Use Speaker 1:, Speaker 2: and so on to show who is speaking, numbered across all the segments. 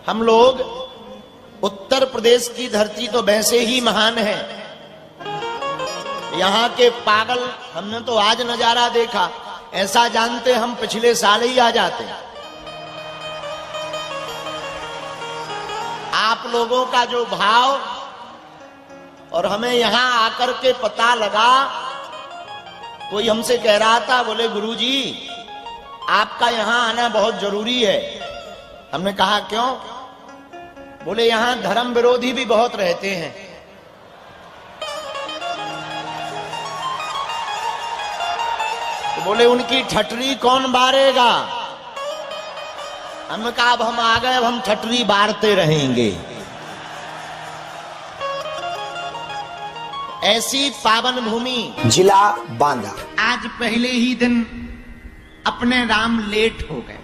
Speaker 1: हम लोग उत्तर प्रदेश की धरती तो वैसे ही महान है। यहाँ के पागल, हमने तो आज नजारा देखा, ऐसा जानते हम पिछले साल ही आ जाते। आप लोगों का जो भाव, और हमें यहां आकर के पता लगा, कोई हमसे कह रहा था, बोले गुरुजी आपका यहां आना बहुत जरूरी है। हमने कहा क्यों? बोले यहां धर्म विरोधी भी बहुत रहते हैं। तो बोले उनकी ठटरी कौन बारेगा? हमने कहा अब हम आ गए, अब हम ठटरी बारते रहेंगे। ऐसी पावन भूमि
Speaker 2: जिला बांदा।
Speaker 1: आज पहले ही दिन अपने राम लेट हो गए,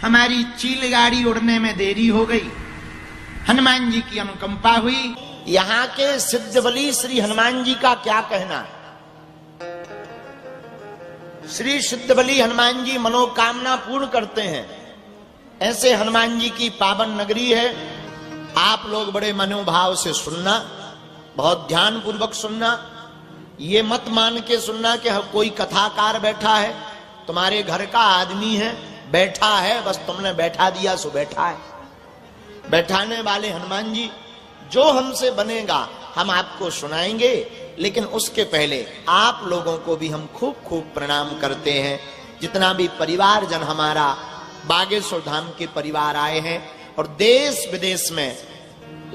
Speaker 1: हमारी चील गाड़ी उड़ने में देरी हो गई। हनुमान जी की अनुकंपा हुई। यहाँ के सिद्ध बलि श्री हनुमान जी का क्या कहना? श्री सिद्ध बलि हनुमान जी मनोकामना पूर्ण करते हैं। ऐसे हनुमान जी की पावन नगरी है। आप लोग बड़े मनोभाव से सुनना, बहुत ध्यान पूर्वक सुनना। ये मत मान के सुनना कि कोई कथाकार बैठा है, तुम्हारे घर का आदमी है, बैठा है, बस तुमने बैठा दिया सो बैठा है। बैठाने वाले हनुमान जी, जो हमसे बनेगा हम आपको सुनाएंगे, लेकिन उसके पहले आप लोगों को भी हम खूब खूब प्रणाम करते हैं। जितना भी परिवार जन हमारा बागेश्वर धाम के परिवार आए हैं और देश विदेश में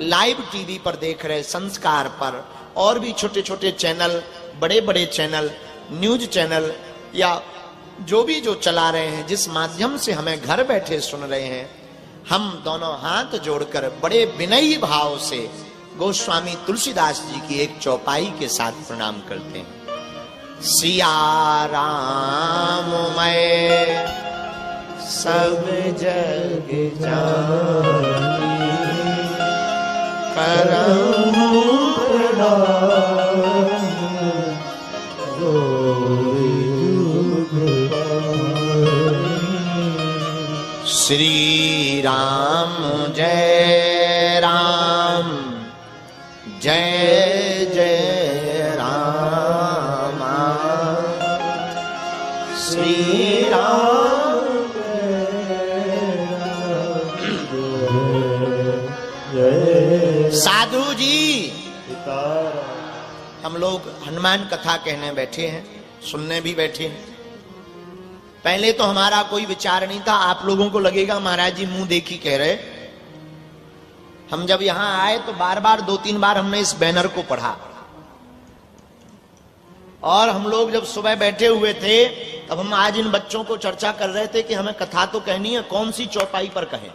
Speaker 1: लाइव टीवी पर देख रहे, संस्कार पर, और भी छोटे छोटे चैनल, बड़े बड़े चैनल, न्यूज चैनल, या जो भी जो चला रहे हैं, जिस माध्यम से हमें घर बैठे सुन रहे हैं, हम दोनों हाथ जोड़कर बड़े विनयी भाव से गोस्वामी तुलसीदास जी की एक चौपाई के साथ प्रणाम करते हैं। सिया राम मैं सब जग जानी, करहूं प्रणाम श्री राम जय राम, जय जय राम, श्री राम जय। साधु जी, हम लोग हनुमान कथा कहने बैठे हैं, सुनने भी बैठे हैं। पहले तो हमारा कोई विचार नहीं था। आप लोगों को लगेगा महाराज जी मुंह देखी कह रहे। हम जब यहां आए तो बार बार 2-3 बार हमने इस बैनर को पढ़ा, और हम लोग जब सुबह बैठे हुए थे तब हम आज इन बच्चों को चर्चा कर रहे थे कि हमें कथा तो कहनी है, कौन सी चौपाई पर कहें।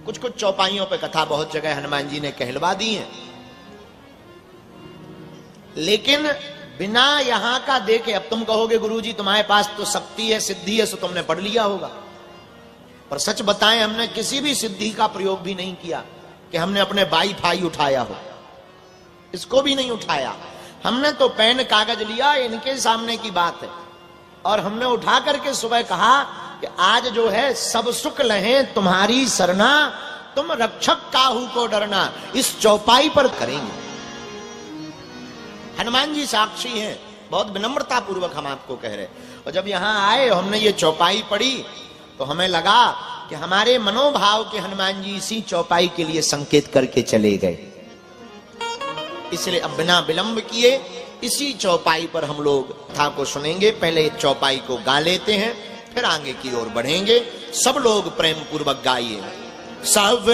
Speaker 1: कुछ कुछ चौपाइयों पर कथा बहुत जगह हनुमान जी ने कहलवा दी है, लेकिन बिना यहां का देखे, अब तुम कहोगे गुरुजी तुम्हारे पास तो शक्ति है, सिद्धि है, सो तुमने पढ़ लिया होगा। पर सच बताएं, हमने किसी भी सिद्धि का प्रयोग भी नहीं किया कि हमने अपने वाईफाई उठाया हो, इसको भी नहीं उठाया। हमने तो पेन कागज लिया, इनके सामने की बात है, और हमने उठा करके सुबह कहा कि आज जो है सब सुख लहें तुम्हारी सरना, तुम रक्षक काहू को डरना, इस चौपाई पर करेंगे। हनुमान जी साक्षी हैं, बहुत विनम्रता पूर्वक हम आपको कह रहे। और जब यहां आए और हमने ये चौपाई पढ़ी तो हमें लगा कि हमारे मनोभाव के हनुमान जी इसी चौपाई के लिए संकेत करके चले गए। इसलिए अब बिना विलंब किए इसी चौपाई पर हम लोग कथा को सुनेंगे। पहले चौपाई को गा लेते हैं, फिर आगे की ओर बढ़ेंगे। सब लोग प्रेम पूर्वक गाइए। सब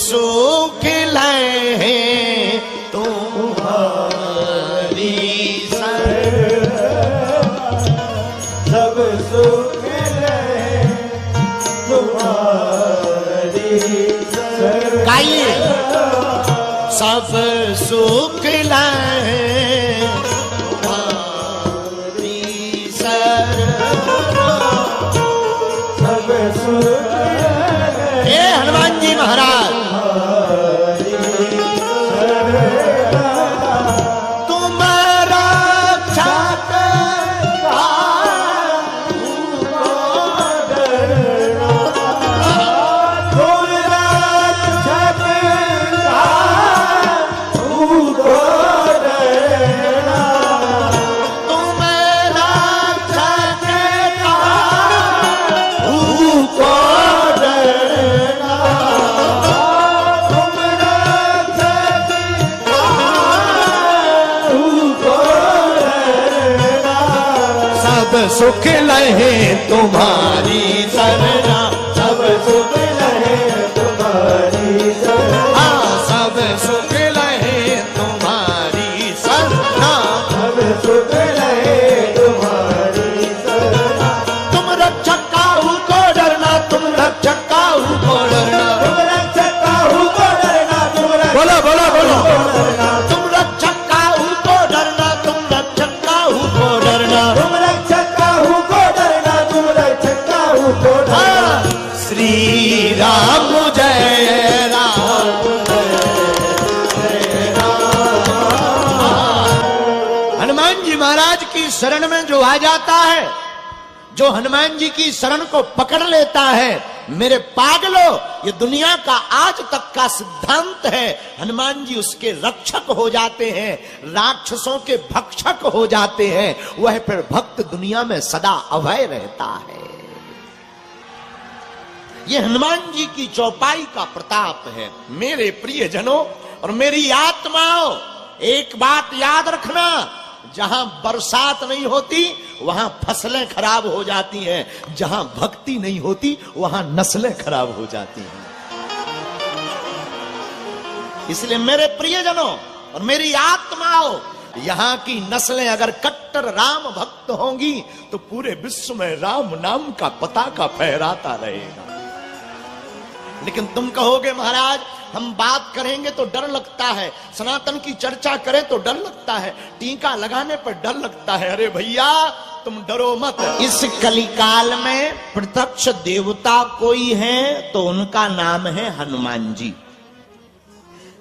Speaker 1: सुख लहे तुम्हारी सर, सब सुख लहे तुम्हारी सर। गाइए। सब सुख लहे तुम्हारी सर, सब सुख लहे। ए हनुमान जी महाराज, सुख लहे तुम्हारी सरना,
Speaker 2: सब सुख लहे तुम्हारी सरना,
Speaker 1: सब सुख लहे तुम्हारी सरना,
Speaker 2: सब सुख लहे तुम्हारी सरना।
Speaker 1: तुम रक्षक काहू को डरना, तुम रक्षक काहू को डरना,
Speaker 2: तुम रक्षक काहू को डरना, तुम
Speaker 1: बोलो बोलो बोलो,
Speaker 2: डरना,
Speaker 1: तुम रक्षक काहू को डरना, तुम रक्षक काहू को डरना,
Speaker 2: तुम रक्षक काहू को डरना, तुम रक्षक काहू को डरना।
Speaker 1: श्री राम जय राम। हनुमान जी महाराज की शरण में जो आ जाता है, जो हनुमान जी की शरण को पकड़ लेता है, मेरे पागलो, ये दुनिया का आज तक का सिद्धांत है, हनुमान जी उसके रक्षक हो जाते हैं, राक्षसों के भक्षक हो जाते हैं, वह फिर भक्त दुनिया में सदा अभय रहता है। ये हनुमान जी की चौपाई का प्रताप है। मेरे प्रियजनों और मेरी आत्माओं, एक बात याद रखना, जहां बरसात नहीं होती वहां फसलें खराब हो जाती हैं, जहां भक्ति नहीं होती वहां नस्लें खराब हो जाती हैं। इसलिए मेरे प्रियजनों और मेरी आत्माओं, यहां की नस्लें अगर कट्टर राम भक्त होंगी तो पूरे विश्व में राम नाम का पताका फहराता रहेगा। लेकिन तुम कहोगे महाराज हम बात करेंगे तो डर लगता है, सनातन की चर्चा करें तो डर लगता है, टीका लगाने पर डर लगता है। अरे भैया तुम डरो मत। इस कलिकाल में प्रत्यक्ष देवता कोई है तो उनका नाम है हनुमान जी।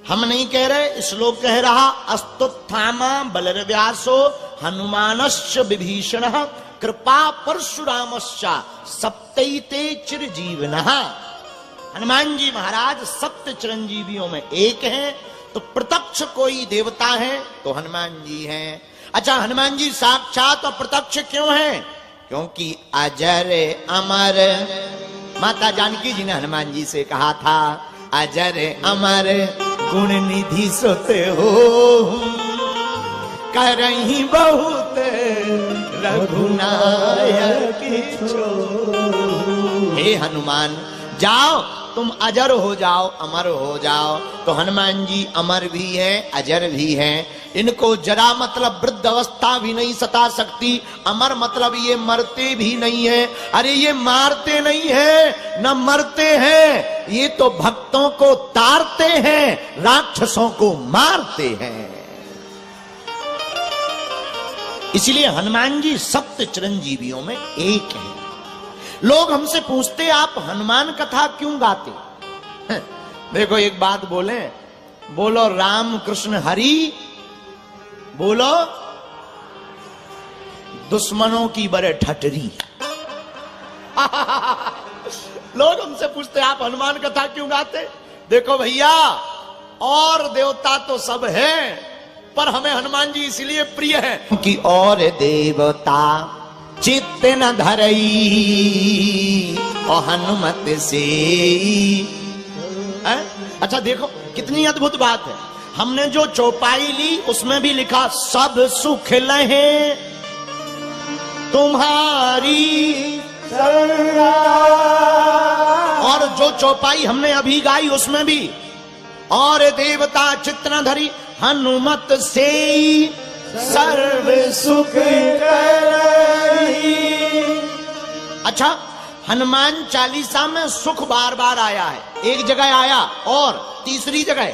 Speaker 1: हम नहीं कह रहे, श्लोक कह रहा, अस्तुत्थामा बलर्व्यासो हनुमानश्च विभीषणः कृपा परशुरामश्च सप्तैते चिरजीविनः। हनुमान जी महाराज सत्य चिरंजीवियों में एक हैं, तो प्रत्यक्ष कोई देवता है तो हनुमान जी हैं। अच्छा, हनुमान जी साक्षात और प्रत्यक्ष क्यों हैं? क्योंकि अजर अमर, माता जानकी जी ने हनुमान जी से कहा था, अजर अमर गुण निधि सुत हो, करही बहुत रघुनायक छो। हे हनुमान, जाओ तुम अजर हो जाओ, अमर हो जाओ। तो हनुमान जी अमर भी हैं, अजर भी हैं। इनको जरा मतलब वृद्ध अवस्था भी नहीं सता सकती, अमर मतलब ये मरते भी नहीं है। अरे ये मारते नहीं है, न मरते हैं, ये तो भक्तों को तारते हैं, राक्षसों को मारते हैं। इसलिए हनुमान जी सप्त चिरंजीवियों में एक है। लोग हमसे पूछते आप हनुमान कथा क्यों गाते? देखो एक बात बोले, बोलो राम कृष्ण हरि, बोलो दुश्मनों की बड़े ठटरी। लोग हमसे पूछते आप हनुमान कथा क्यों गाते? देखो भैया, और देवता तो सब हैं, पर हमें हनुमान जी इसलिए प्रिय है कि और देवता चित्त न धरई और हनुमत से। अच्छा देखो कितनी अद्भुत बात है। हमने जो चौपाई ली उसमें भी लिखा सब सुख लहे तुम्हारी सरना, और जो चौपाई हमने अभी गाई उसमें भी और देवता चित्त न धरी हनुमत से सर्व सुख करही। अच्छा, हनुमान चालीसा में सुख बार बार आया है, एक जगह आया, और तीसरी जगह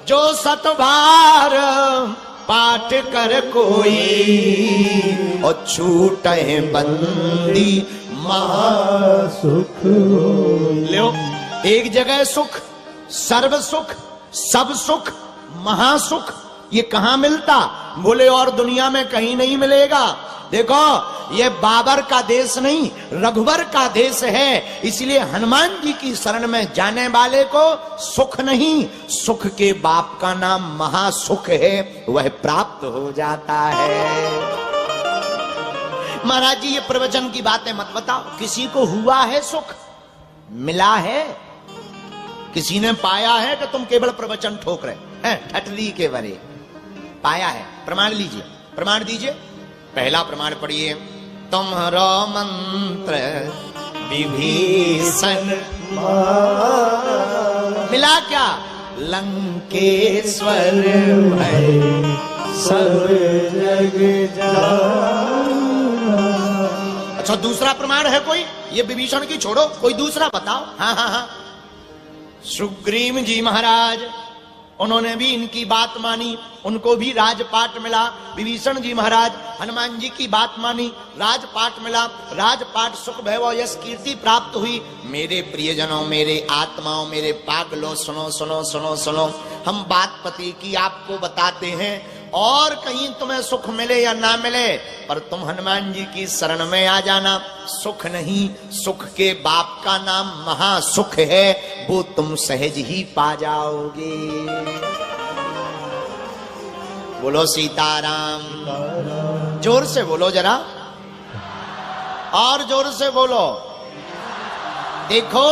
Speaker 1: जो सतबार पाठ कर कोई और छूटे बंदी महासुख। लो, एक जगह सुख, सर्व सुख, सब सुख, महासुख, ये कहां मिलता? बोले और दुनिया में कहीं नहीं मिलेगा। देखो ये बाबर का देश नहीं, रघुवर का देश है। इसलिए हनुमान जी की शरण में जाने वाले को सुख नहीं, सुख के बाप का नाम महासुख है, वह प्राप्त हो जाता है। महाराज जी ये प्रवचन की बातें मत बताओ। किसी को हुआ है सुख, मिला है, किसी ने पाया है कि तुम केवल प्रवचन ठोक रहे हैं, ठटरी के बरे पाया है? प्रमाण लीजिए, प्रमाण दीजिए। पहला प्रमाण पढ़िए, तुम्हारो मंत्र विभीषण मिला क्या? लंकेश्वर भय
Speaker 2: सब जग
Speaker 1: अच्छा, दूसरा प्रमाण है कोई? ये विभीषण की छोड़ो, कोई दूसरा बताओ। हाँ हाँ हाँ, सुग्रीव जी महाराज, उन्होंने भी इनकी बात मानी, उनको भी राजपाट मिला। विभीषण जी महाराज हनुमान जी की बात मानी, राजपाट मिला। राजपाट सुख वैभव यश कीर्ति प्राप्त हुई। मेरे प्रियजनों, मेरे आत्माओं, मेरे पागलों, सुनो सुनो सुनो सुनो, हम बात पति की आपको बताते हैं। और कहीं तुम्हें सुख मिले या ना मिले, पर तुम हनुमान जी की शरण में आ जाना। सुख नहीं, सुख के बाप का नाम महासुख है, वो तुम सहज ही पा जाओगे। बोलो सीताराम। जोर से बोलो जरा, और जोर से बोलो। देखो,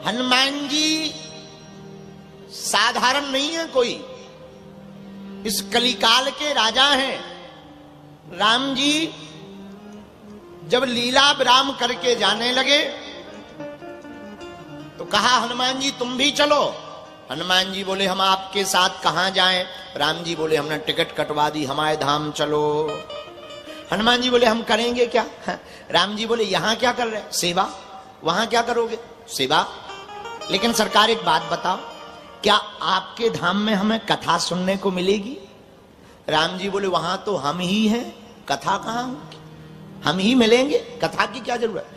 Speaker 1: हनुमान जी साधारण नहीं है कोई, इस कलिकाल के राजा हैं। राम जी जब लीला विराम करके जाने लगे तो कहा हनुमान जी तुम भी चलो। हनुमान जी बोले हम आपके साथ कहां जाएं? राम जी बोले हमने टिकट कटवा दी, हमारे धाम चलो। हनुमान जी बोले हम करेंगे क्या? राम जी बोले यहां क्या कर रहे? सेवा। वहां क्या करोगे? सेवा। लेकिन सरकार एक बात बताओ, क्या आपके धाम में हमें कथा सुनने को मिलेगी? राम जी बोले वहां तो हम ही हैं, कथा कहां होगी? हम ही मिलेंगे, कथा की क्या जरूरत?